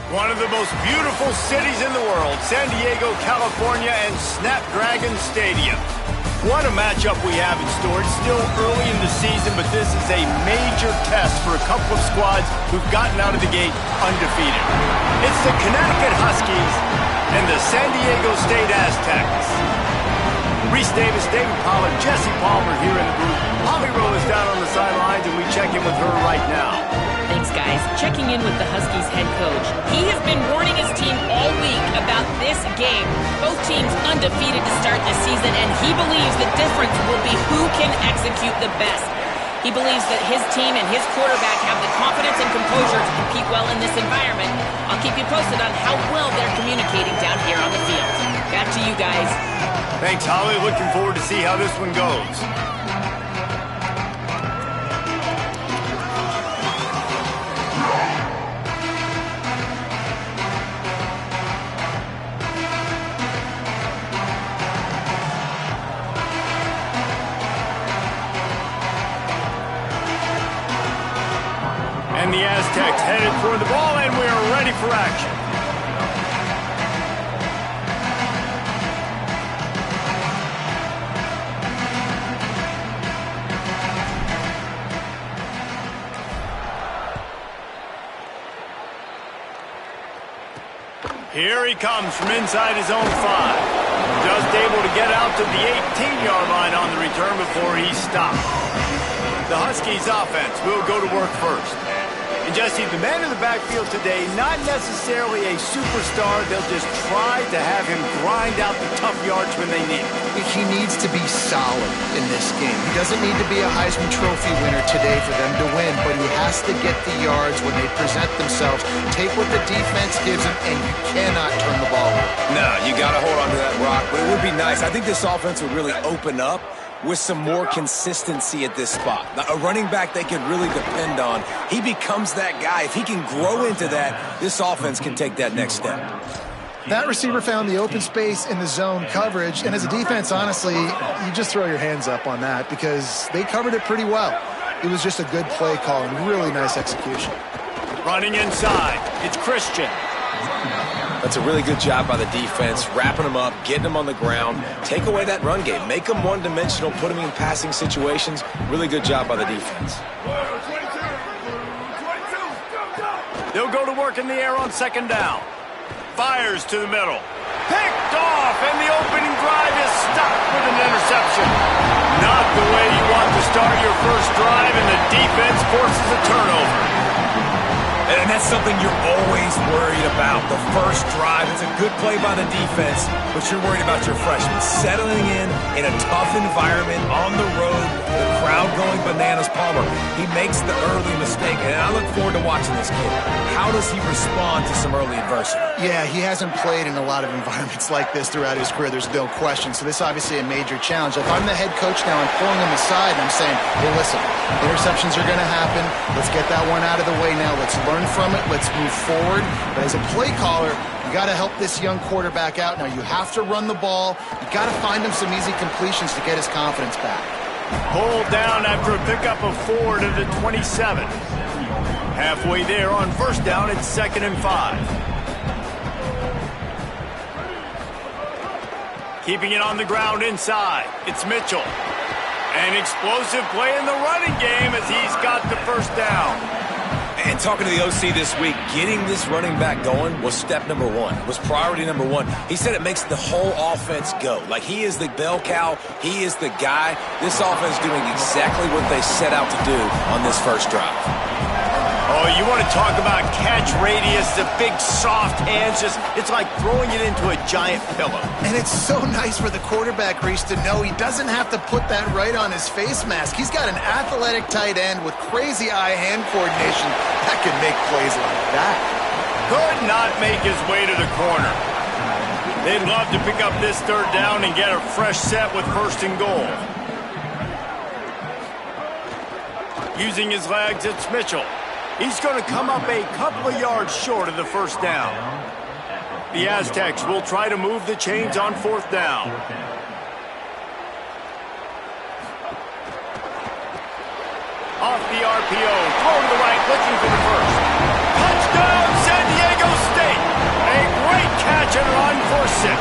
One of the most beautiful cities in the world, San Diego, California, and Snapdragon Stadium. What a matchup we have in store. It's still early in the season, but this is a major test for a couple of squads who've gotten out of the gate undefeated. It's the Connecticut Huskies and the San Diego State Aztecs. Reese Davis, David Pollack, Jesse Palmer here in the booth. Holly Rowe is down on the sidelines, and we check in with her right now. Thanks, guys. Checking in with the Huskies head coach. He has been warning his team all week about this game. Both teams undefeated to start this season, and he believes the difference will be who can execute the best. He believes that his team and his quarterback have the confidence and composure to compete well in this environment. I'll keep you posted on how well they're communicating down here on the field. Back to you guys. Thanks, Holly. Looking forward to see how this one goes. And the Aztecs headed toward the ball, and we are ready for action. Here he comes from inside his own 5. Just able to get out to the 18-yard line on the return before he stopped. The Huskies offense will go to work first. And Jesse, the man in the backfield today, not necessarily a superstar. They'll just try to have him grind out the tough yards when they need it. He needs to be solid in this game. He doesn't need to be a Heisman Trophy winner today for them to win, but he has to get the yards when they present themselves. Take what the defense gives him, and you cannot turn the ball over. No, you got to hold on to that rock, but it would be nice. I think this offense would really open up with some more consistency at this spot. Now, a running back they can really depend on. He becomes that guy. If he can grow into that, this offense can take that next step. That receiver found the open space in the zone coverage, and as a defense, honestly, you just throw your hands up on that because they covered it pretty well. It was just a good play call and really nice execution. Running inside, it's Christian. That's a really good job by the defense, wrapping them up, getting them on the ground. Take away that run game. Make them one-dimensional, put them in passing situations. Really good job by the defense. They'll go to work in the air on second down. Fires to the middle. Picked off, and the opening drive is stopped with an interception. Not the way you want to start your first drive, and the defense forces a turnover. And that's something you're always worried about. The first drive, it's a good play by the defense, but you're worried about your freshman settling in a tough environment, on the road, the crowd going bananas. Palmer, he makes the early mistake, and I look forward to watching this kid. How does he respond to some early adversity? Yeah, he hasn't played in a lot of environments like this throughout his career. There's no question. So this is obviously a major challenge. If I'm the head coach now, I'm pulling him aside, and I'm saying, hey, listen, interceptions are going to happen. Let's get that one out of the way now. Let's learn from it. Let's move forward. But as a play caller, you got to help this young quarterback out. Now, you have to run the ball. You got to find him some easy completions to get his confidence back. Pulled down after a pickup of 4 to the 27. Halfway there on first down, it's 2nd and 5. Keeping it on the ground inside, it's Mitchell. An explosive play in the running game as he's got the first down. And talking to the OC this week, getting this running back going was step number 1, was priority number 1. He said it makes the whole offense go. Like, he is the bell cow. He is the guy. This offense is doing exactly what they set out to do on this first drive. Oh, you want to talk about catch radius, the big soft hands, it's like throwing it into a giant pillow. And it's so nice for the quarterback, Reese, to know he doesn't have to put that right on his face mask. He's got an athletic tight end with crazy eye-hand coordination that can make plays like that. Could not make his way to the corner. They'd love to pick up this third down and get a fresh set with 1st and goal. Using his legs, it's Mitchell. He's going to come up a couple of yards short of the first down. The Aztecs will try to move the chains on 4th down. Off the RPO, throw to the right, looking for the first. Touchdown, San Diego State! motion run for 6.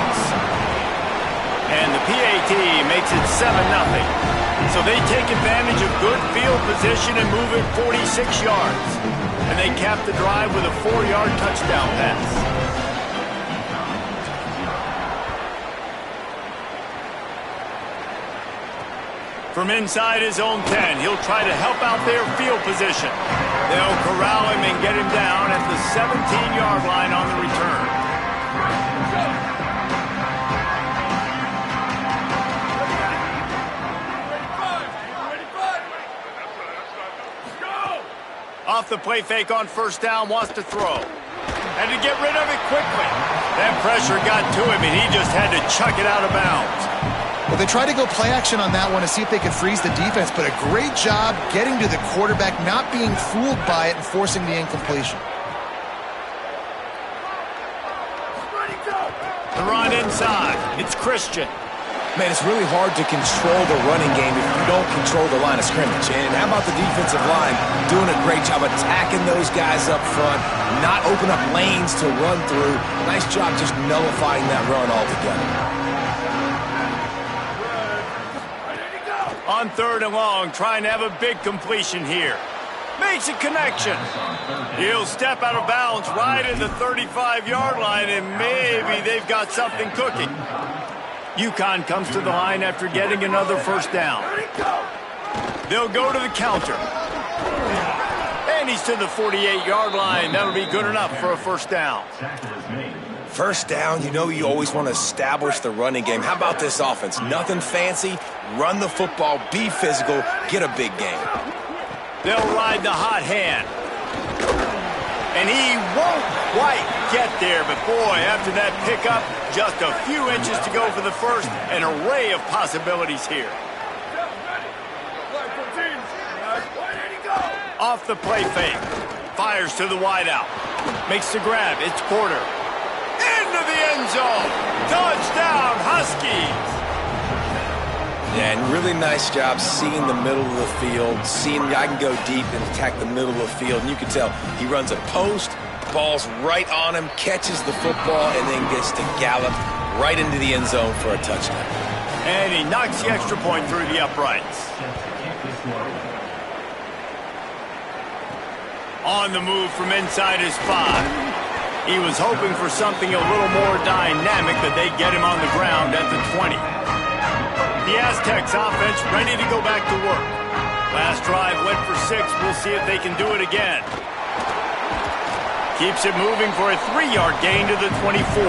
And the PAT makes it 7-0. So they take advantage of good field position and move it 46 yards. And they cap the drive with a 4-yard touchdown pass. From inside his own 10, he'll try to help out their field position. They'll corral him and get him down at the 17-yard line on the return. Off the play fake on first down, wants to throw. Had to get rid of it quickly. That pressure got to him, and he just had to chuck it out of bounds. Well, they tried to go play action on that one to see if they could freeze the defense, but a great job getting to the quarterback, not being fooled by it, and forcing the incompletion. The run inside. It's Christian. Man, it's really hard to control the running game if you don't control the line of scrimmage. And how about the defensive line doing a great job attacking those guys up front, not open up lanes to run through. Nice job just nullifying that run altogether. On 3rd and long, trying to have a big completion here. Makes a connection. He'll step out of bounds right at the 35-yard line, and maybe they've got something cooking. UConn comes to the line after getting another first down. They'll go to the counter. And he's to the 48-yard line. That'll be good enough for a first down. First down, you know you always want to establish the running game. How about this offense? Nothing fancy. Run the football, be physical, get a big game. They'll ride the hot hand. And he won't quite get there, but boy, after that pickup, just a few inches to go for the first. An array of possibilities here. Off the play fake. Fires to the wideout. Makes the grab. It's Porter. Into the end zone. Touchdown, Huskies. Yeah, and really nice job seeing the middle of the field, seeing the guy can go deep and attack the middle of the field. And you can tell he runs a post, ball's right on him, catches the football, and then gets to gallop right into the end zone for a touchdown. And he knocks the extra point through the uprights. On the move from inside his 5. He was hoping for something a little more dynamic, but they get him on the ground at the 20. The Aztecs offense ready to go back to work. Last drive went for 6. We'll see if they can do it again. Keeps it moving for a 3-yard gain to the 24.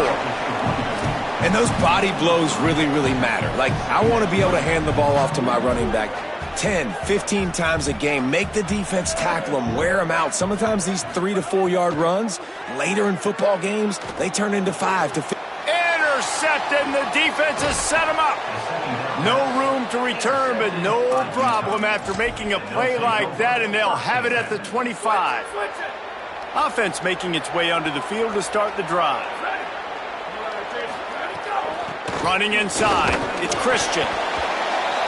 And those body blows really, really matter. Like, I want to be able to hand the ball off to my running back 10, 15 times a game. Make the defense tackle them, wear them out. Sometimes these 3 to 4 yard runs, later in football games, they turn into 5 to 15. Intercepted, and the defense has set him up. No room to return, but no problem after making a play like that, and they'll have it at the 25. Offense making its way onto the field to start the drive. Running inside, it's Christian.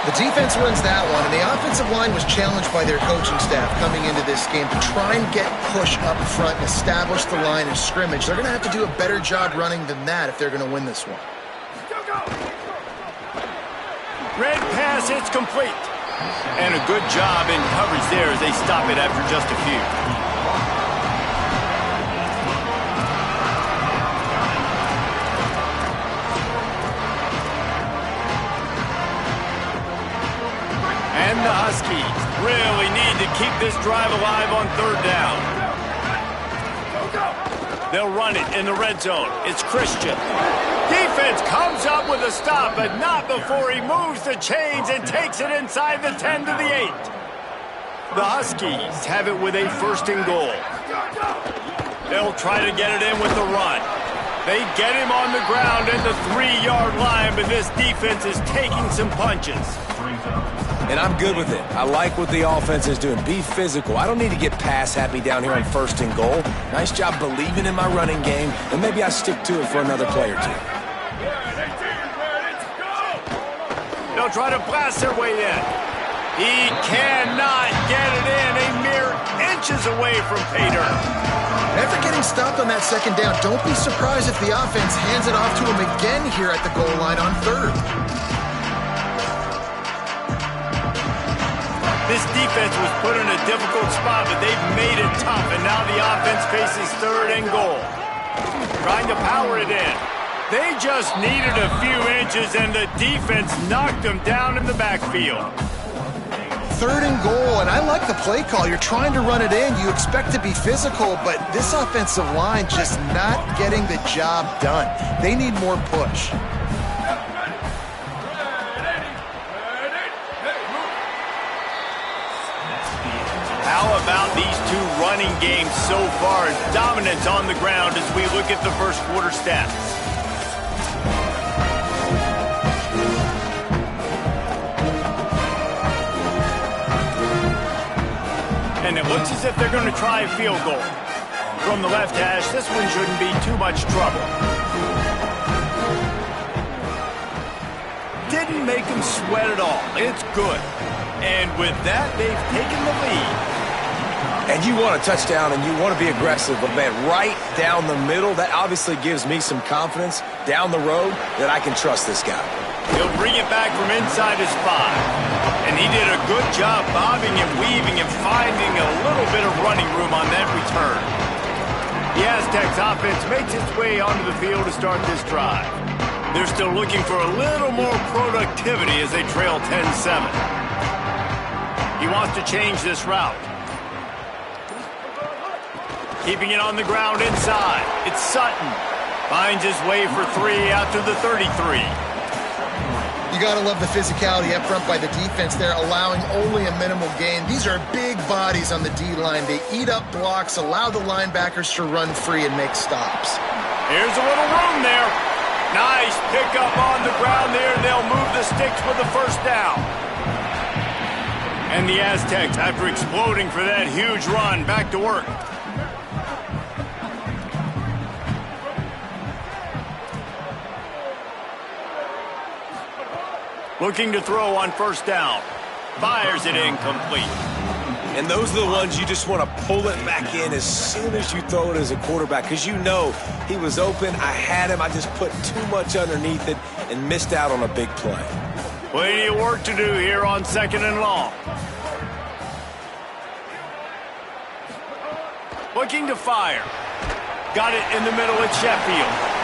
The defense wins that one, and the offensive line was challenged by their coaching staff coming into this game to try and get push up front and establish the line of scrimmage. They're going to have to do a better job running than that if they're going to win this one. Red pass, it's complete. And a good job in coverage there as they stop it after just a few. And the Huskies really need to keep this drive alive on 3rd down. They'll run it in the red zone. It's Christian. Defense comes up with a stop, but not before he moves the chains and takes it inside the 10 to the 8. The Huskies have it with a 1st and goal. They'll try to get it in with the run. They get him on the ground at the 3-yard line, but this defense is taking some punches. And I'm good with it. I like what the offense is doing. Be physical. I don't need to get pass happy down here on 1st and goal. Nice job believing in my running game, and maybe I stick to it for another play or 2. They'll try to blast their way in. He cannot get it in. A mere inch inches away from pay dirt. After getting stopped on that second down, don't be surprised if the offense hands it off to him again here at the goal line on third. This defense was put in a difficult spot, but they've made it tough, and now the offense faces third and goal. Trying to power it in. They just needed a few inches, and the defense knocked them down in the backfield. Third and goal, and I like the play call. You're trying to run it in. You expect to be physical, but this offensive line just not getting the job done. They need more push. How about these two running games so far? Dominance on the ground as we look at the first quarter stats. And it looks as if they're going to try a field goal. From the left hash, this one shouldn't be too much trouble. Didn't make them sweat at all. It's good. And with that, they've taken the lead. And you want a touchdown and you want to be aggressive, but man, right down the middle, that obviously gives me some confidence down the road that I can trust this guy. He'll bring it back from inside his 5. And he did a good job bobbing and weaving and finding a little bit of running room on that return. The Aztecs offense makes its way onto the field to start this drive. They're still looking for a little more productivity as they trail 10-7. He wants to change this route. Keeping it on the ground inside. It's Sutton. Finds his way for 3 out to the 33. You got to love the physicality up front by the defense there, allowing only a minimal gain. These are big bodies on the D-line. They eat up blocks, allow the linebackers to run free and make stops. Here's a little room there. Nice pickup on the ground there. They'll move the sticks with the first down. And the Aztecs, after exploding for that huge run, back to work. Looking to throw on first down. Fires it incomplete. And those are the ones you just want to pull it back in as soon as you throw it as a quarterback, because you know he was open, I had him, I just put too much underneath it and missed out on a big play. Plenty of work to do here on second and long. Looking to fire. Got it in the middle at Sheffield.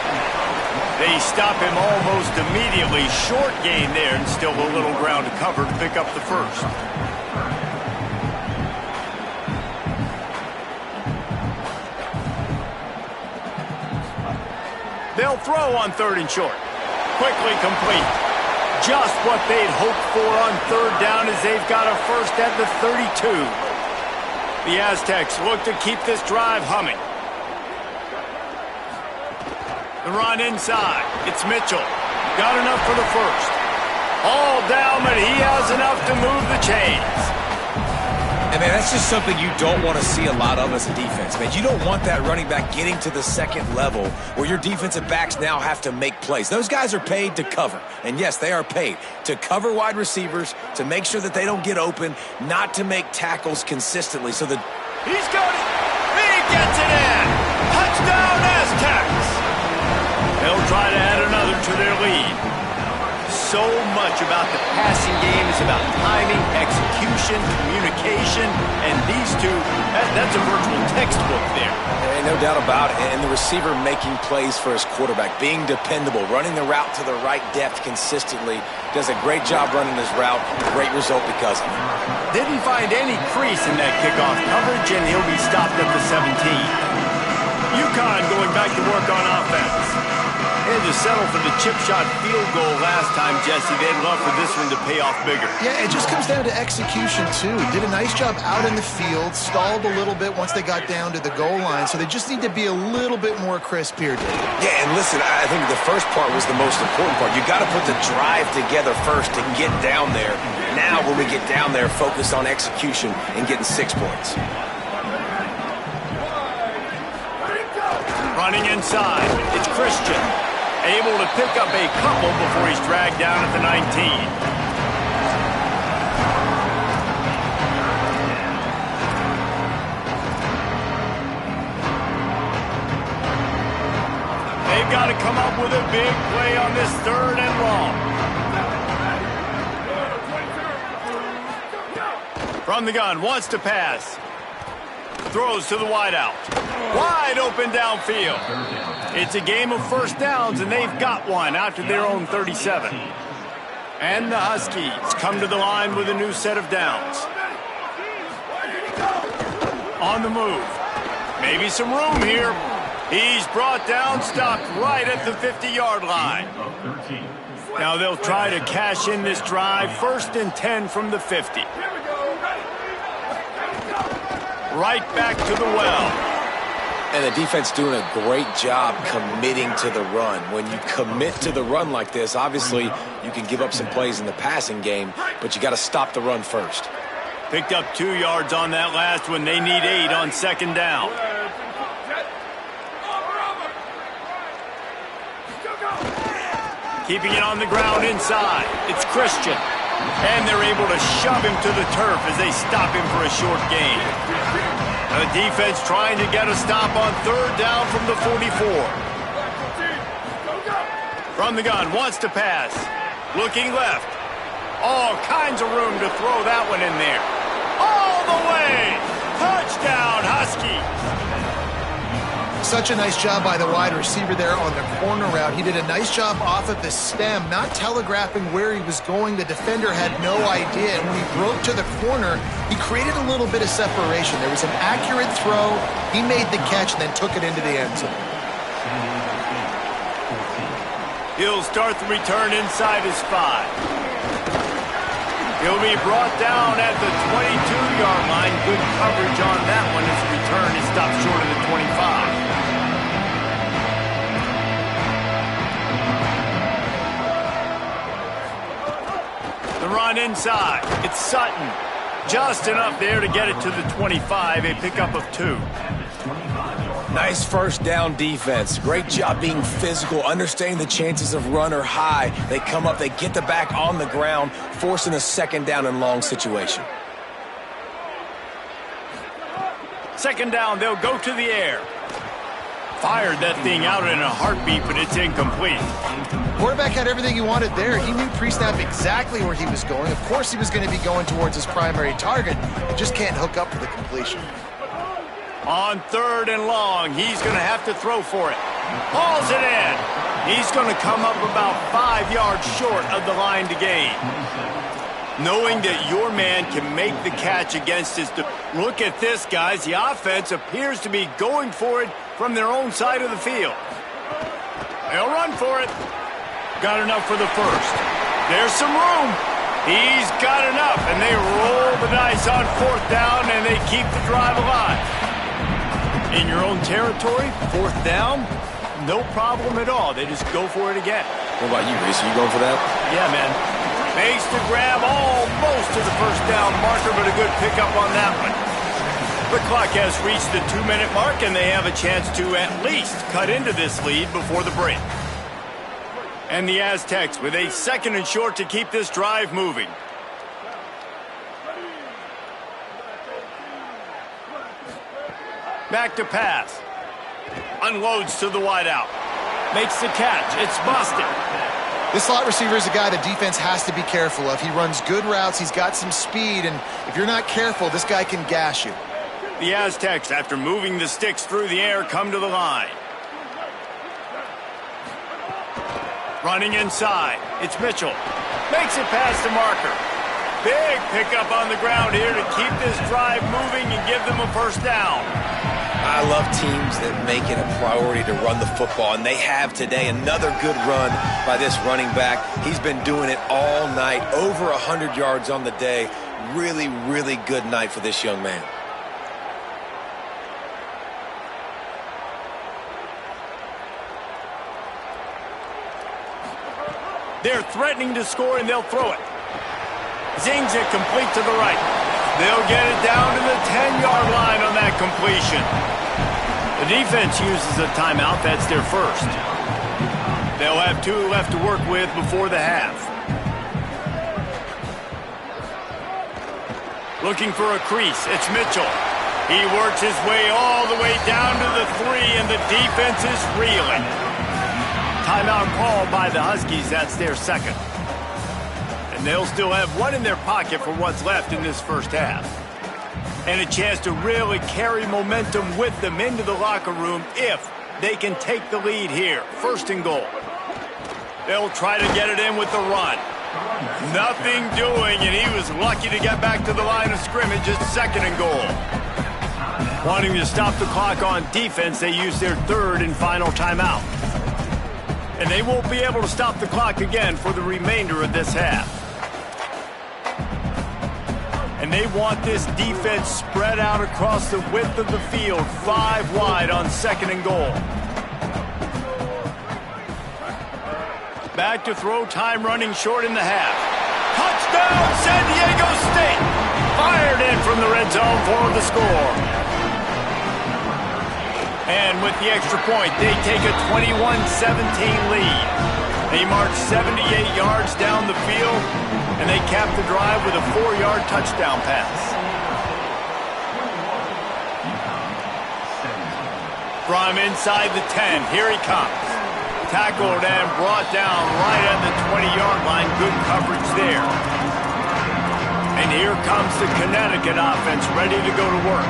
They stop him almost immediately. Short gain there and still a little ground to cover to pick up the first. They'll throw on third and short. Quickly complete. Just what they'd hoped for on third down as they've got a first at the 32. The Aztecs look to keep this drive humming. The run inside. It's Mitchell. Got enough for the first. All down, but he has enough to move the chains. And man, that's just something you don't want to see a lot of as a defense, man. You don't want that running back getting to the second level where your defensive backs now have to make plays. Those guys are paid to cover. And yes, they are paid to cover wide receivers, to make sure that they don't get open, not to make tackles consistently. So that he's got it. He gets it in. Touchdown, Aztecs. They'll try to add another to their lead. So much about the passing game is about timing, execution, communication, and these two, that's a virtual textbook there. No doubt about it. And the receiver making plays for his quarterback, being dependable, running the route to the right depth consistently, does a great job running his route. Great result because of it. Didn't find any crease in that kickoff coverage, and he'll be stopped at the 17. UConn going back to work on offense. Had to settle for the chip shot field goal last time, Jesse. They'd love for this one to pay off bigger. Yeah, it just comes down to execution, too. Did a nice job out in the field, stalled a little bit once they got down to the goal line, so they just need to be a little bit more crisp here, David. Yeah, and listen, I think the first part was the most important part. You got to put the drive together first to get down there. Now, when we get down there, focus on execution and getting 6 points. Running inside, it's Christian. Able to pick up a couple before he's dragged down at the 19. they've got to come up with a big play on this 3rd and long. From the gun, wants to pass. Throws to the wideout. Wide open downfield. It's a game of first downs, and they've got one out to their own 37. And the Huskies come to the line with a new set of downs. On the move. Maybe some room here. He's brought down, stopped right at the 50-yard line. Now they'll try to cash in this drive. 1st and 10 from the 50. Right back to the well. And the defense doing a great job committing to the run. When you commit to the run like this, obviously you can give up some plays in the passing game, but you got to stop the run first. Picked up 2 yards on that last one. They need 8 on 2nd down. Keeping it on the ground inside. It's Christian. And they're able to shove him to the turf as they stop him for a short gain. The defense trying to get a stop on 3rd down from the 44. From the gun, wants to pass. Looking left. All kinds of room to throw that one in there. All the way! Touchdown, Huskies! Such a nice job by the wide receiver there on the corner route. He did a nice job off of the stem, not telegraphing where he was going. The defender had no idea, and when he broke to the corner, he created a little bit of separation. There was an accurate throw. He made the catch and then took it into the end zone. He'll start the return inside his 5. He'll be brought down at the 22-yard line. Good coverage on that one as the return is stopped short of the 25. The run inside. It's Sutton. Just enough there to get it to the 25, a pickup of 2. Nice first down defense. Great job being physical, understanding the chances of run are high. They come up, they get the back on the ground, forcing a 2nd down and long situation. 2nd down, they'll go to the air. Fired that thing out in a heartbeat, but it's incomplete. Quarterback had everything he wanted there. He knew pre-snap exactly where he was going. Of course he was going to be going towards his primary target. He just can't hook up for the completion. On 3rd and long, he's going to have to throw for it. Hauls it in. He's going to come up about 5 yards short of the line to gain. Knowing that your man can make the catch against his... Look at this, guys. The offense appears to be going for it from their own side of the field. They'll run for it. Got enough for the 1st. There's some room. He's got enough, and they roll the dice on 4th down, and they keep the drive alive. In your own territory, 4th down, no problem at all. They just go for it again. What about you, Reese? Are you going for that? Yeah, man. Makes the grab almost to the 1st down marker, but a good pickup on that one. The clock has reached the 2-minute mark, and they have a chance to at least cut into this lead before the break. And the Aztecs with a 2nd and short to keep this drive moving. Back to pass. Unloads to the wideout. Makes the catch. It's busted. This slot receiver is a guy the defense has to be careful of. He runs good routes. He's got some speed, and if you're not careful, this guy can gash you. The Aztecs, after moving the sticks through the air, come to the line. Running inside. It's Mitchell. Makes it past the marker. Big pickup on the ground here to keep this drive moving and give them a 1st down. I love teams that make it a priority to run the football, and they have today. Another good run by this running back. He's been doing it all night, over 100 yards on the day. Really, really good night for this young man. They're threatening to score, and they'll throw it. Zings it complete to the right. They'll get it down to the 10-yard line on that completion. The defense uses a timeout. That's their 1st. They'll have 2 left to work with before the half. Looking for a crease. It's Mitchell. He works his way all the way down to the 3, and the defense is reeling. timeout called by the Huskies. That's their second. And they'll still have one in their pocket for what's left in this first half. And a chance to really carry momentum with them into the locker room if they can take the lead here. First and goal. They'll try to get it in with the run. Nothing doing, and he was lucky to get back to the line of scrimmage at second and goal. Wanting to stop the clock on defense, they use their third and final timeout. And they won't be able to stop the clock again for the remainder of this half. And they want this defense spread out across the width of the field, 5 wide on second and goal. Back to throw, time running short in the half. Touchdown, San Diego State! Fired in from the red zone for the score. And with the extra point, they take a 21-17 lead. They march 78 yards down the field, and they cap the drive with a 4-yard touchdown pass. From inside the 10, here he comes. Tackled and brought down right at the 20-yard line. Good coverage there. And here comes the Connecticut offense ready to go to work.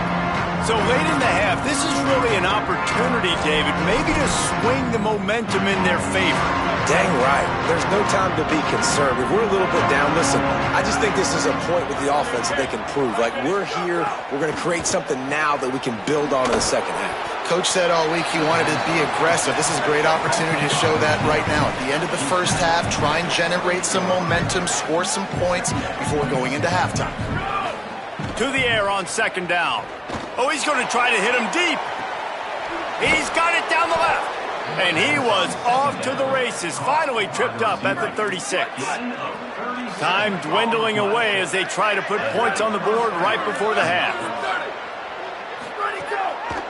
So late in the half, this is really an opportunity, David, maybe to swing the momentum in their favor. Dang right. There's no time to be concerned. If we're a little bit down, listen, I just think this is a point with the offense that they can prove. Like, we're here, we're going to create something now that we can build on in the second half. Coach said all week he wanted to be aggressive. This is a great opportunity to show that right now. At the end of the first half, try and generate some momentum, score some points before going into halftime. To the air on second down. Oh, he's going to try to hit him deep. He's got it down the left. And he was off to the races, finally tripped up at the 36. Time dwindling away as they try to put points on the board right before the half.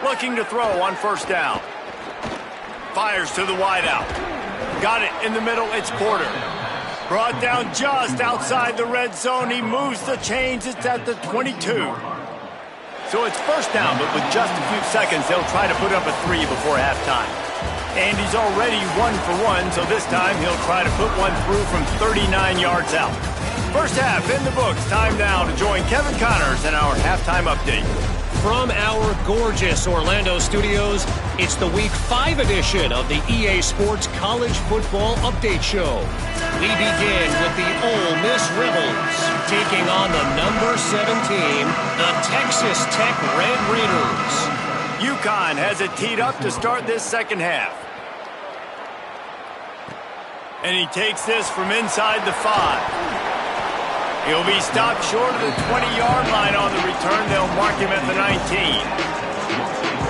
Looking to throw on first down. Fires to the wideout. Got it in the middle, it's Porter. Brought down just outside the red zone. He moves the chains, it's at the 22. So it's first down, but with just a few seconds, they'll try to put up a 3 before halftime. And he's already 1 for 1, so this time he'll try to put one through from 39 yards out. First half in the books. Time now to join Kevin Connors in our halftime update. From our gorgeous Orlando studios, it's the Week 5 edition of the EA Sports College Football Update Show. We begin with the Ole Miss Rebels, taking on the number 7 team, the Texas Tech Red Raiders. UConn has it teed up to start this second half. And he takes this from inside the 5. He'll be stopped short of the 20-yard line on the return. They'll mark him at the 19.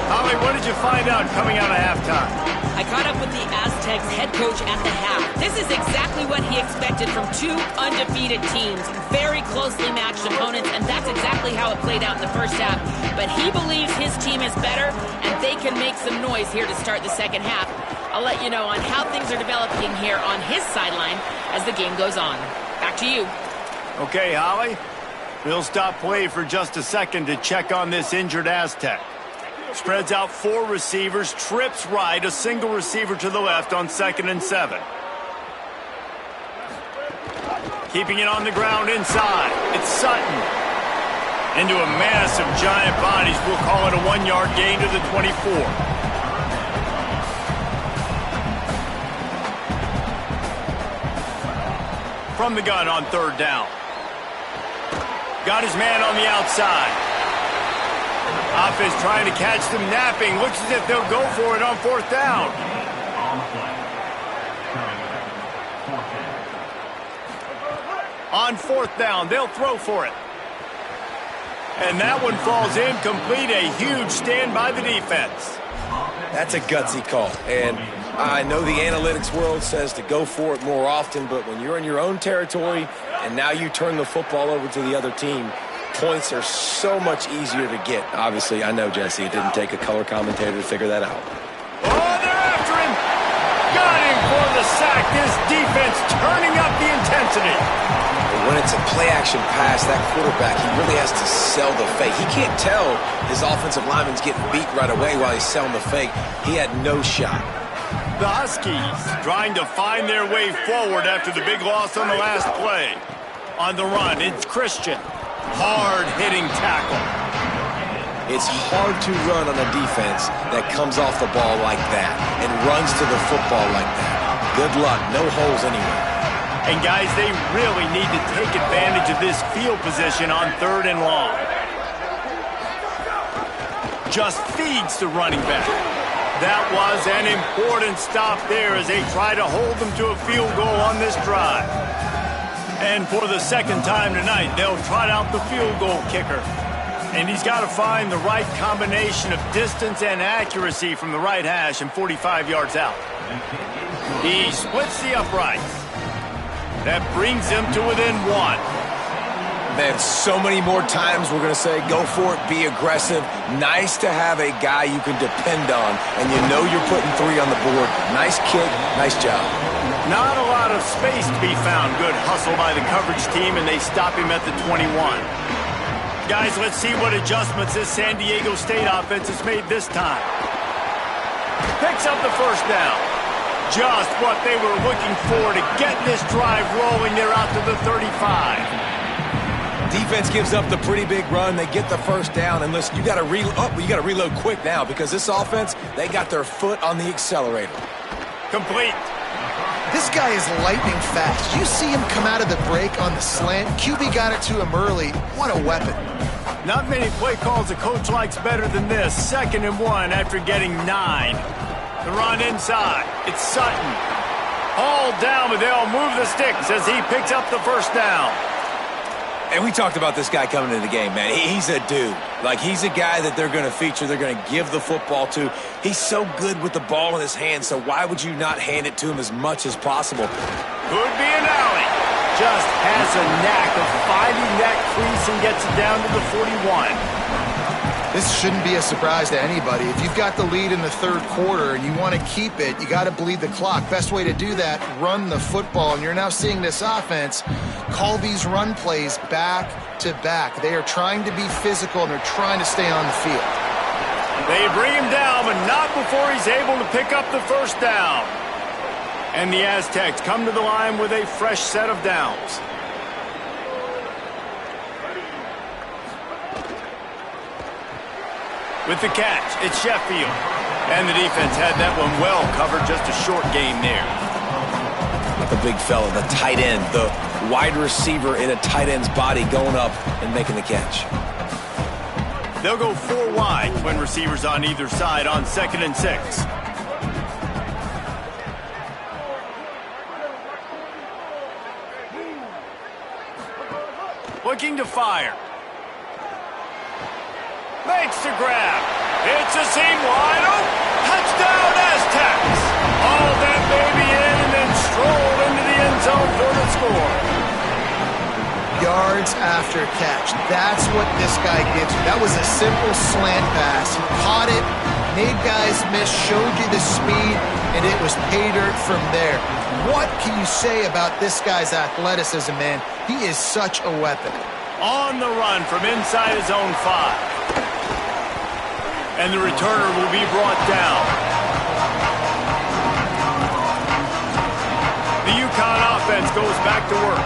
Holly, what did you find out coming out of halftime? I caught up with the Aztecs head coach at the half. This is exactly what he expected from 2 undefeated teams. Very closely matched opponents, and that's exactly how it played out in the first half. But he believes his team is better, and they can make some noise here to start the second half. I'll let you know on how things are developing here on his sideline as the game goes on. Back to you. Okay, Holly. We'll stop play for just a second to check on this injured Aztec. Spreads out 4 receivers, trips right, a single receiver to the left on 2nd and 7. Keeping it on the ground inside. It's Sutton. Into a mass of giant bodies. We'll call it a 1-yard gain to the 24. From the gun on 3rd down. Got his man on the outside. Offense trying to catch them napping. Looks as if they'll go for it on 4th down. On 4th down, they'll throw for it. And that one falls incomplete. A huge stand by the defense. That's a gutsy call. And I know the analytics world says to go for it more often, but when you're in your own territory and now you turn the football over to the other team, points are so much easier to get. Obviously, I know, Jesse, it didn't take a color commentator to figure that out. Oh, they're after him. Got him for the sack. This defense turning up the intensity. But when it's a play-action pass, that quarterback, he really has to sell the fake. He can't tell his offensive lineman's getting beat right away while he's selling the fake. He had no shot. The Huskies trying to find their way forward after the big loss on the last play. On the run, it's Christian. Hard-hitting tackle. It's hard to run on a defense that comes off the ball like that and runs to the football like that. Good luck. No holes anywhere. And, guys, they really need to take advantage of this field position on 3rd and long. Just feeds the running back. That was an important stop there as they try to hold them to a field goal on this drive. And for the second time tonight, they'll trot out the field goal kicker. And he's got to find the right combination of distance and accuracy from the right hash and 45 yards out. He splits the uprights. That brings him to within 1. Man, so many more times we're going to say, go for it, be aggressive. Nice to have a guy you can depend on, and you know you're putting 3 on the board. Nice kick, nice job. Not a lot of space to be found. Good hustle by the coverage team, and they stop him at the 21. Guys, let's see what adjustments this San Diego State offense has made this time. Picks up the first down. Just what they were looking for to get this drive rolling. They're out to the 35. Defense gives up the pretty big run. They get the first down, and listen, you got to reload quick now because this offense, they got their foot on the accelerator. Complete. This guy is lightning fast. You see him come out of the break on the slant. QB got it to him early. What a weapon. Not many play calls a coach likes better than this. 2nd and 1 after getting 9. The run inside. It's Sutton. All down, but they'll move the sticks as he picks up the first down. And we talked about this guy coming into the game, man. He's a dude. Like, he's a guy that they're going to feature, they're going to give the football to. He's so good with the ball in his hands, so why would you not hand it to him as much as possible? Could be an alley. Just has a knack of finding that crease and gets it down to the 41. This shouldn't be a surprise to anybody. If you've got the lead in the 3rd quarter and you want to keep it, you got to bleed the clock. Best way to do that, run the football. And you're now seeing this offense call these run plays back to back. They are trying to be physical and they're trying to stay on the field. They bring him down, but not before he's able to pick up the first down. And the Aztecs come to the line with a fresh set of downs. With the catch, it's Sheffield. And the defense had that one well covered, just a short gain there. Not the big fella, the tight end, the wide receiver in a tight end's body going up and making the catch. They'll go 4 wide when receivers on either side on 2nd and 6. Looking to fire. Makes the grab. It's a seam wide open. Touchdown Aztecs. All that baby in and then strolled into the end zone for the score. Yards after catch. That's what this guy gives you. That was a simple slant pass. He caught it, made guys miss, showed you the speed, and it was pay dirt from there. What can you say about this guy's athleticism, man? He is such a weapon. On the run from inside his own 5. And the returner will be brought down. The UConn offense goes back to work.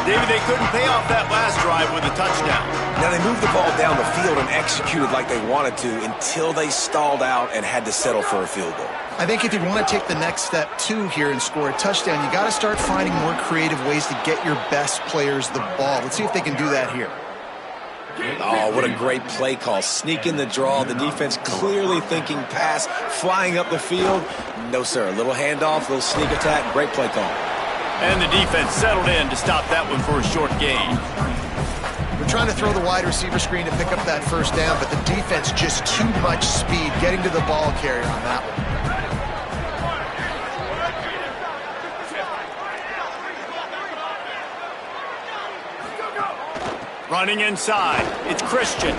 David, they couldn't pay off that last drive with a touchdown. Now, they moved the ball down the field and executed like they wanted to until they stalled out and had to settle for a field goal. I think if you want to take the next step, too, here and score a touchdown, you got to start finding more creative ways to get your best players the ball. Let's see if they can do that here. Oh, what a great play call. Sneak in the draw. The defense clearly thinking pass, flying up the field. No, sir. A little handoff, a little sneak attack. Great play call. And the defense settled in to stop that one for a short gain. We're trying to throw the wide receiver screen to pick up that first down, but the defense just too much speed getting to the ball carrier on that one. Running inside, it's Christian.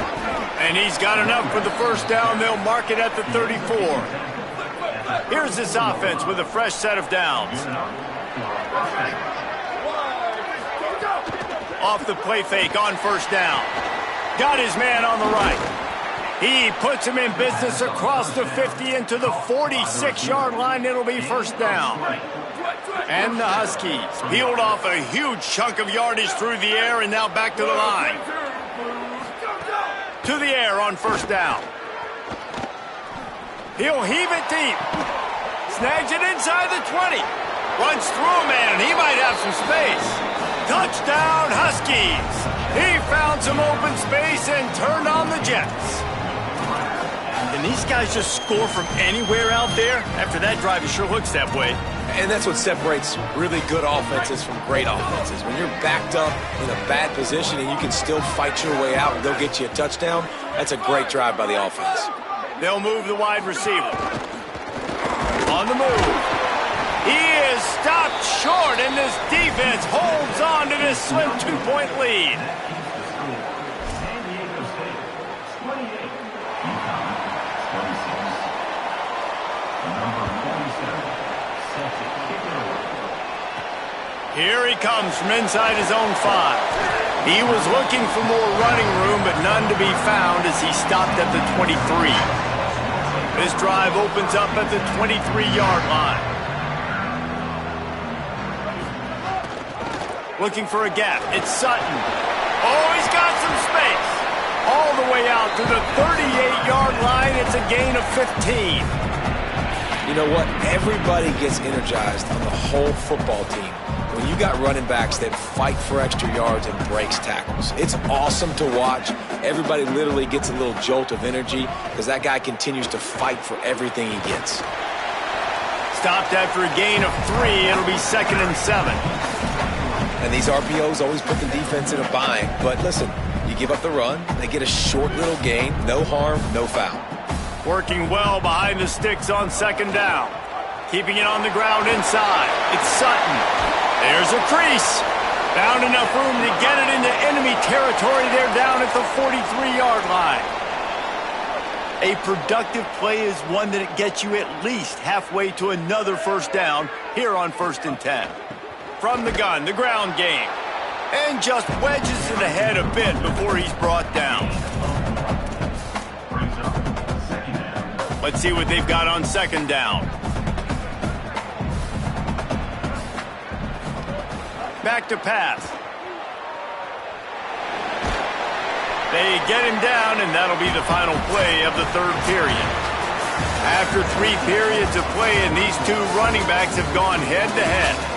And he's got enough for the first down. They'll mark it at the 34. Here's this offense with a fresh set of downs. Off the play fake on first down. Got his man on the right. He puts him in business across the 50 into the 46-yard line. It'll be first down. And the Huskies peeled off a huge chunk of yardage through the air and now back to the line. To the air on first down. He'll heave it deep. Snags it inside the 20. Runs through a man, and he might have some space. Touchdown, Huskies. He found some open space and turned on the Jets. And these guys just score from anywhere out there? After that drive, it sure looks that way. And that's what separates really good offenses from great offenses. When you're backed up in a bad position and you can still fight your way out and go get you a touchdown, that's a great drive by the offense. They'll move the wide receiver. On the move. He is stopped short, and this defense holds on to this slim 2-point lead. Here he comes from inside his own 5. He was looking for more running room, but none to be found as he stopped at the 23. This drive opens up at the 23-yard line. Looking for a gap. It's Sutton. Oh, he's got some space. All the way out to the 38-yard line. It's a gain of 15. You know what? Everybody gets energized on the whole football team when you got running backs that fight for extra yards and breaks tackles. It's awesome to watch. Everybody literally gets a little jolt of energy because that guy continues to fight for everything he gets. Stopped after a gain of 3. It'll be 2nd and 7. And these RPOs always put the defense in a bind. But listen, you give up the run, they get a short little gain, no harm, no foul. Working well behind the sticks on 2nd down. Keeping it on the ground inside. It's Sutton. There's a crease. Found enough room to get it into enemy territory. They're down at the 43-yard line. A productive play is one that it gets you at least halfway to another first down here on 1st and 10. From the gun, the ground game. And just wedges it ahead a bit before he's brought down. Let's see what they've got on 2nd down. Back to pass. They get him down, and that'll be the final play of the 3rd period. After 3 periods of play, and these 2 running backs have gone head-to-head.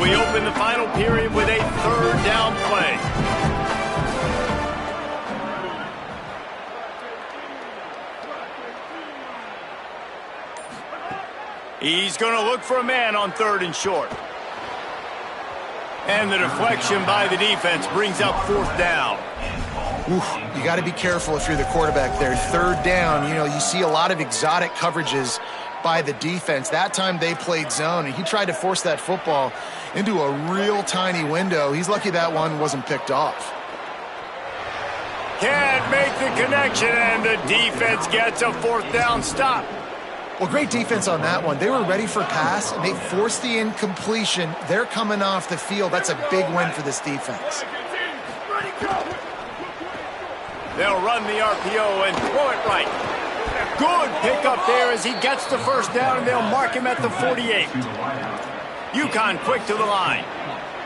We open the final period with a 3rd down play. He's going to look for a man on 3rd and short. And the deflection by the defense brings up 4th down. Oof, you got to be careful if you're the quarterback there. 3rd down, you know, you see a lot of exotic coverages by the defense. That time they played zone, and he tried to force that football into a real tiny window. He's lucky that one wasn't picked off. Can't make the connection, and the defense gets a 4th down stop. Well, great defense on that one. They were ready for pass, and they forced the incompletion. They're coming off the field. That's a big win for this defense. They'll run the RPO and throw it right. Good pickup there as he gets the 1st down, and they'll mark him at the 48. UConn quick to the line.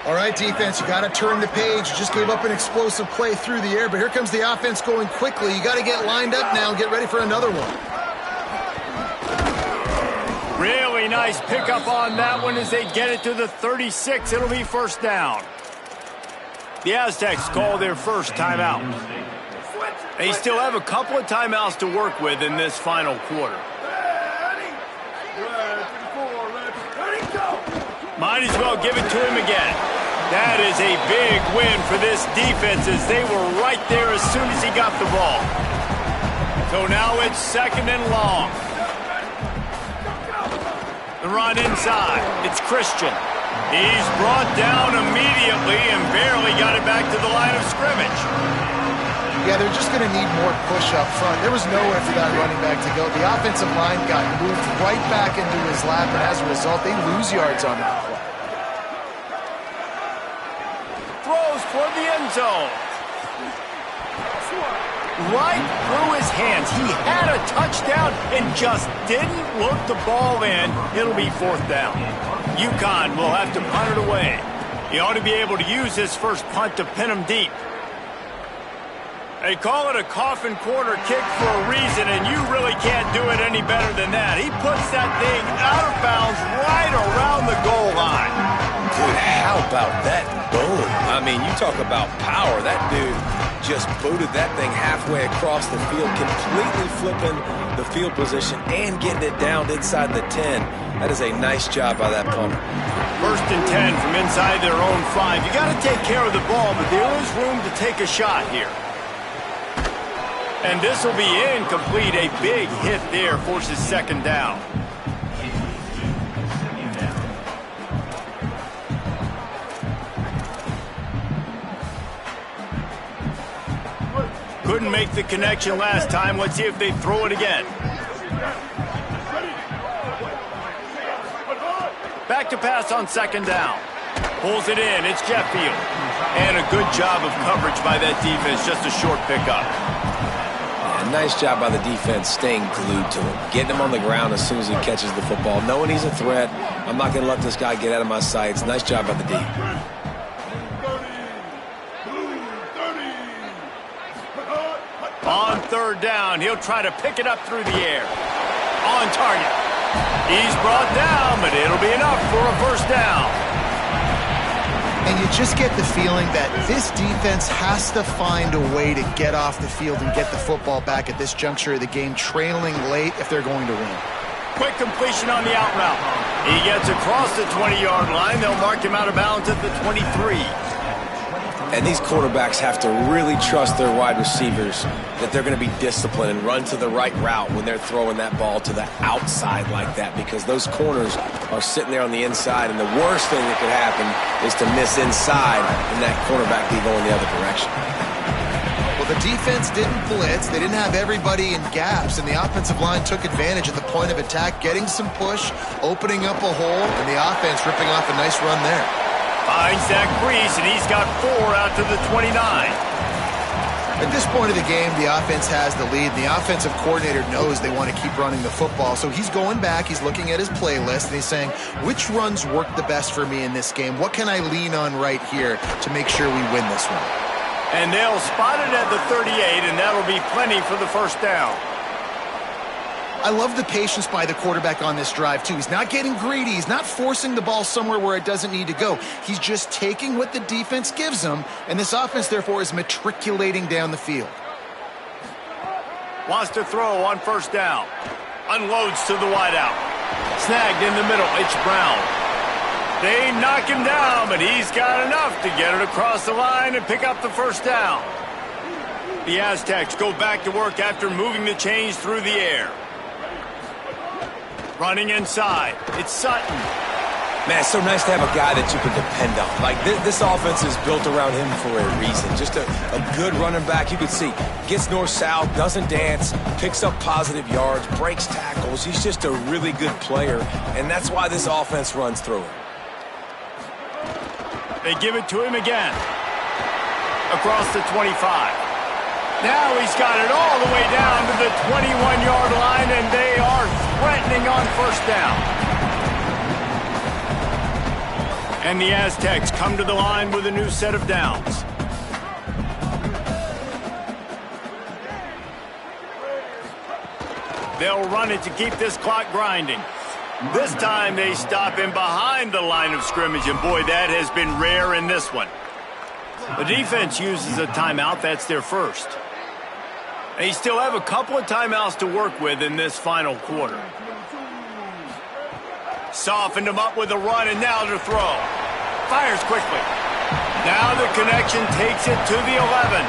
All right, defense, you got to turn the page. You just gave up an explosive play through the air, but here comes the offense going quickly. You got to get lined up now and get ready for another one. Really nice pickup on that one as they get it to the 36. It'll be 1st down. The Aztecs call their first timeout. They still have a couple of timeouts to work with in this final quarter. Might as well give it to him again. That is a big win for this defense as they were right there as soon as he got the ball. So now it's 2nd and long. The run inside. It's Christian. He's brought down immediately and barely got it back to the line of scrimmage. Yeah, they're just going to need more push up front. There was nowhere for that running back to go. The offensive line got moved right back into his lap, and as a result, they lose yards on that play. Throws for the end zone. Right through his hands. He had a touchdown and just didn't look the ball in. It'll be 4th down. UConn will have to punt it away. He ought to be able to use his first punt to pin him deep. They call it a coffin corner kick for a reason, and you really can't do it any better than that. He puts that thing out of bounds right around the goal line. Dude, how about that boom? I mean, you talk about power. That dude just booted that thing halfway across the field, completely flipping the field position and getting it down inside the 10. That is a nice job by that punter. 1st and 10 from inside their own 5. You got to take care of the ball, but there is room to take a shot here. And this will be incomplete. A big hit there forces 2nd down. Couldn't make the connection last time. Let's see if they throw it again. Back to pass on 2nd down. Pulls it in. It's Sheffield. And a good job of coverage by that defense. Just a short pickup. Nice job by the defense staying glued to him, getting him on the ground as soon as he catches the football, knowing he's a threat. I'm not going to let this guy get out of my sights. Nice job by the D. On 3rd down, he'll try to pick it up through the air. On target. He's brought down, but it'll be enough for a 1st down. And you just get the feeling that this defense has to find a way to get off the field and get the football back at this juncture of the game, trailing late if they're going to win. Quick completion on the out route. He gets across the 20-yard line. They'll mark him out of bounds at the 23. And these quarterbacks have to really trust their wide receivers that they're going to be disciplined and run to the right route when they're throwing that ball to the outside like that, because those corners are sitting there on the inside, and the worst thing that could happen is to miss inside and that cornerback be going the other direction. Well, the defense didn't blitz. They didn't have everybody in gaps, and the offensive line took advantage at the point of attack, getting some push, opening up a hole, and the offense ripping off a nice run there. Finds that crease, and he's got 4 out to the 29. At this point of the game, the offense has the lead. The offensive coordinator knows they want to keep running the football, so he's going back, he's looking at his playlist, and he's saying, which runs work the best for me in this game? What can I lean on right here to make sure we win this one? And they'll spot it at the 38, and that'll be plenty for the 1st down. I love the patience by the quarterback on this drive, too. He's not getting greedy. He's not forcing the ball somewhere where it doesn't need to go. He's just taking what the defense gives him, and this offense, therefore, is matriculating down the field. Wants to throw on 1st down. Unloads to the wideout. Snagged in the middle. It's Brown. They knock him down, but he's got enough to get it across the line and pick up the 1st down. The Aztecs go back to work after moving the chains through the air. Running inside. It's Sutton. Man, it's so nice to have a guy that you can depend on. Like, this offense is built around him for a reason. Just a good running back. You can see, gets north-south, doesn't dance, picks up positive yards, breaks tackles. He's just a really good player, and that's why this offense runs through him. They give it to him again. Across the 25. Now he's got it all the way down to the 21-yard line, and they are threatening on 1st down. And the Aztecs come to the line with a new set of downs. They'll run it to keep this clock grinding. This time they stop him behind the line of scrimmage, and boy, that has been rare in this one. The defense uses a timeout. That's their first. They still have a couple of timeouts to work with in this final quarter. Softened him up with a run, and now to throw. Fires quickly. Now the connection takes it to the 11.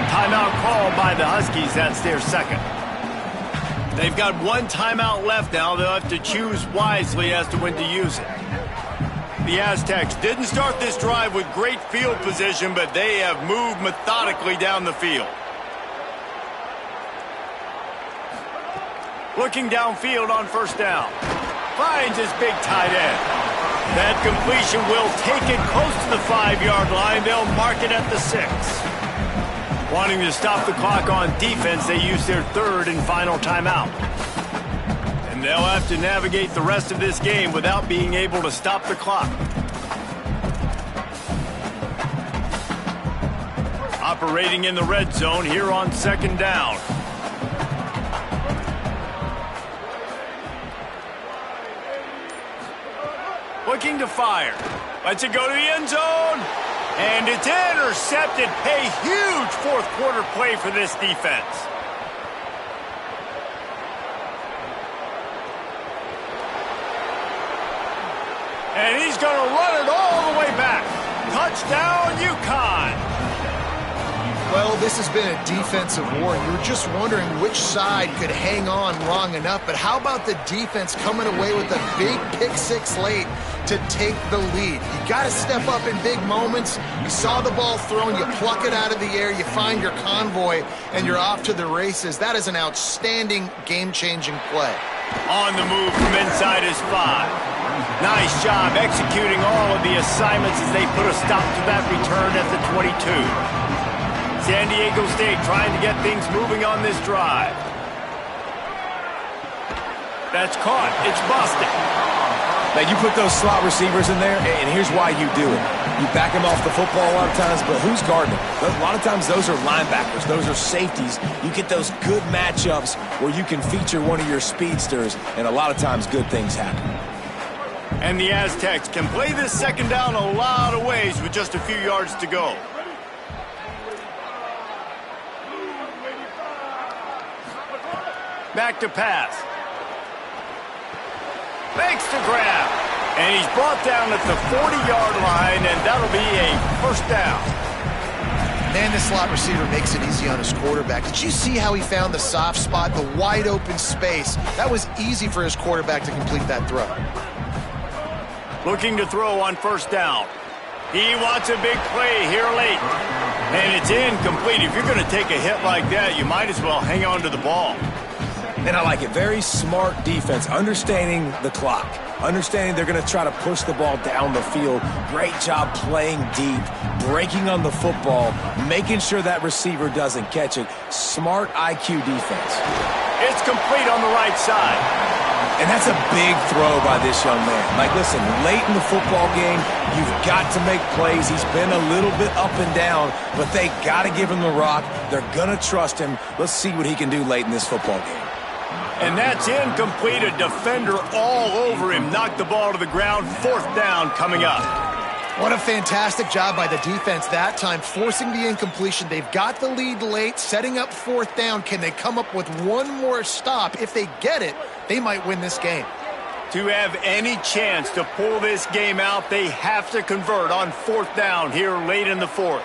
Timeout called by the Huskies. That's their second. They've got one timeout left now. They'll have to choose wisely as to when to use it. The Aztecs didn't start this drive with great field position, but they have moved methodically down the field. Looking downfield on first down. Finds his big tight end. That completion will take it close to the 5-yard line. They'll mark it at the 6. Wanting to stop the clock on defense, they use their third and final timeout. And they'll have to navigate the rest of this game without being able to stop the clock. Operating in the red zone here on second down. Looking to fire. Lets it go to the end zone. And it's intercepted. A huge fourth quarter play for this defense. And he's going to run it all the way back. Touchdown, UConn. Well, this has been a defensive war. You were just wondering which side could hang on long enough. But how about the defense coming away with a big pick-6 late to take the lead? You got to step up in big moments. You saw the ball thrown, you pluck it out of the air, you find your convoy, and you're off to the races. That is an outstanding game-changing play. On the move from inside his 5. Nice job executing all of the assignments as they put a stop to that return at the 22. San Diego State trying to get things moving on this drive. That's caught. It's busted. Now, you put those slot receivers in there, and here's why you do it. You back them off the football a lot of times, but who's guarding them? A lot of times those are linebackers. Those are safeties. You get those good matchups where you can feature one of your speedsters, and a lot of times good things happen. And the Aztecs can play this second down a lot of ways with just a few yards to go. Back to pass. Makes the grab. And he's brought down at the 40-yard line, and that'll be a first down. Man, this slot receiver makes it easy on his quarterback. Did you see how he found the soft spot, the wide open space? That was easy for his quarterback to complete that throw. Looking to throw on first down. He wants a big play here late. And it's incomplete. If you're going to take a hit like that, you might as well hang on to the ball. And I like it. Very smart defense, understanding the clock, understanding they're going to try to push the ball down the field. Great job playing deep, breaking on the football, making sure that receiver doesn't catch it. Smart IQ defense. It's complete on the right side. And that's a big throw by this young man. Like, listen, late in the football game, you've got to make plays. He's been a little bit up and down, but they got to give him the rock. They're going to trust him. Let's see what he can do late in this football game. And that's incomplete. A defender all over him. Knocked the ball to the ground. Fourth down coming up. What a fantastic job by the defense that time, forcing the incompletion. They've got the lead late, setting up fourth down. Can they come up with one more stop? If they get it, they might win this game. To have any chance to pull this game out, they have to convert on fourth down here late in the fourth.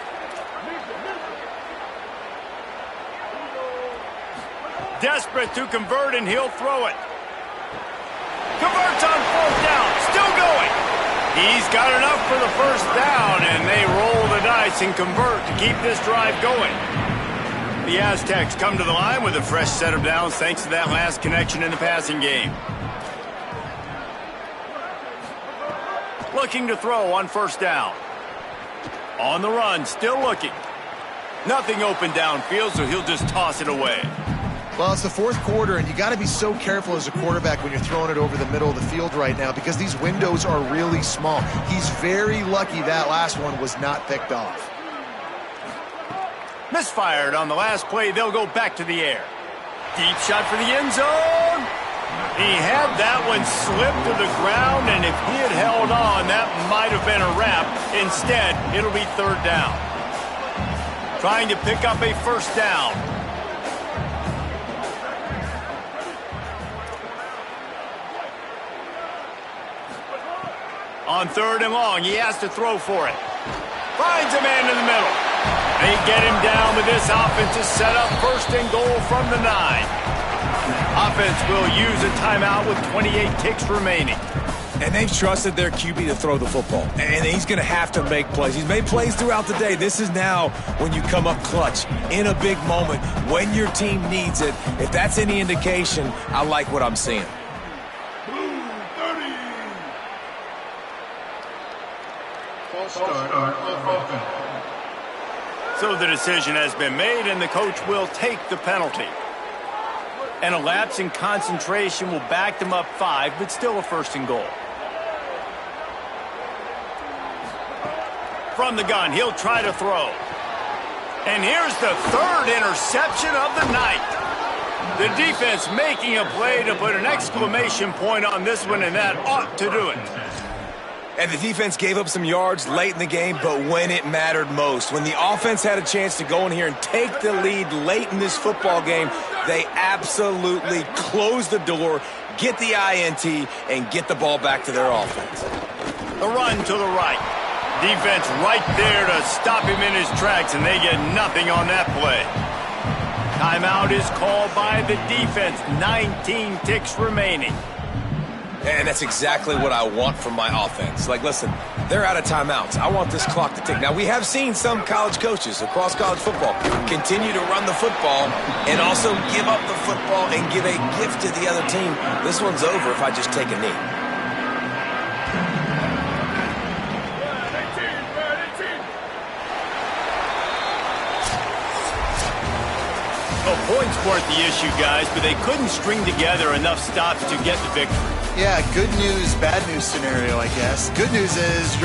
Desperate to convert, and he'll throw it. Converts on fourth down. Still going. He's got enough for the first down, and they roll the dice and convert to keep this drive going. The Aztecs come to the line with a fresh set of downs thanks to that last connection in the passing game. Looking to throw on first down. On the run, still looking. Nothing open downfield, so he'll just toss it away. Well, it's the fourth quarter, and you got to be so careful as a quarterback when you're throwing it over the middle of the field right now because these windows are really small. He's very lucky that last one was not picked off. Misfired on the last play. They'll go back to the air. Deep shot for the end zone. He had that one slip to the ground, and if he had held on, that might have been a wrap. Instead, it'll be third down. Trying to pick up a first down. On third and long, he has to throw for it. Finds a man in the middle. They get him down with this offense to set up first and goal from the 9. Offense will use a timeout with 28 ticks remaining. And they've trusted their QB to throw the football. And he's going to have to make plays. He's made plays throughout the day. This is now when you come up clutch in a big moment when your team needs it. If that's any indication, I like what I'm seeing. So the decision has been made, and the coach will take the penalty. And a lapse in concentration will back them up 5, but still a first and goal. From the gun, he'll try to throw. And here's the third interception of the night. The defense making a play to put an exclamation point on this one, and that ought to do it. And the defense gave up some yards late in the game, but when it mattered most, when the offense had a chance to go in here and take the lead late in this football game, they absolutely closed the door, get the INT, and get the ball back to their offense. The run to the right. Defense right there to stop him in his tracks, and they get nothing on that play. Timeout is called by the defense. 19 ticks remaining. And that's exactly what I want from my offense. Like, listen, they're out of timeouts. I want this clock to tick. Now, we have seen some college coaches across college football continue to run the football and also give up the football and give a gift to the other team. This one's over if I just take a knee. Well, points weren't the issue, guys, but they couldn't string together enough stops to get the victory. Yeah, good news, bad news scenario, I guess. Good news is